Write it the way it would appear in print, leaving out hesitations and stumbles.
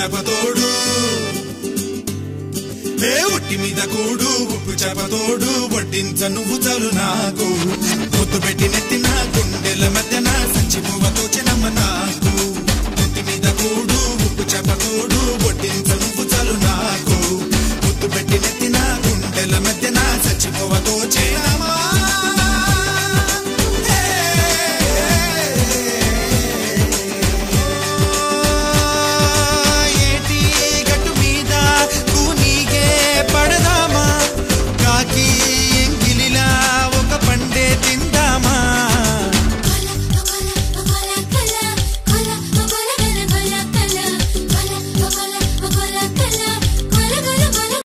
చేపతోడు ఏ ఒట్టి మీద కూడు ఉప్పు చేపతోడు వడ్డించ నువ్వు చాలు నాకు ముద్దు పెట్టి నెత్తిన గుండెల మధ్యన సంచి పువ్వతో చినమ్మ నాకు ఒట్టి మీద కూడు ఉప్పు చేపతోడు వడ్డించ నువ్వు చాలు నాకు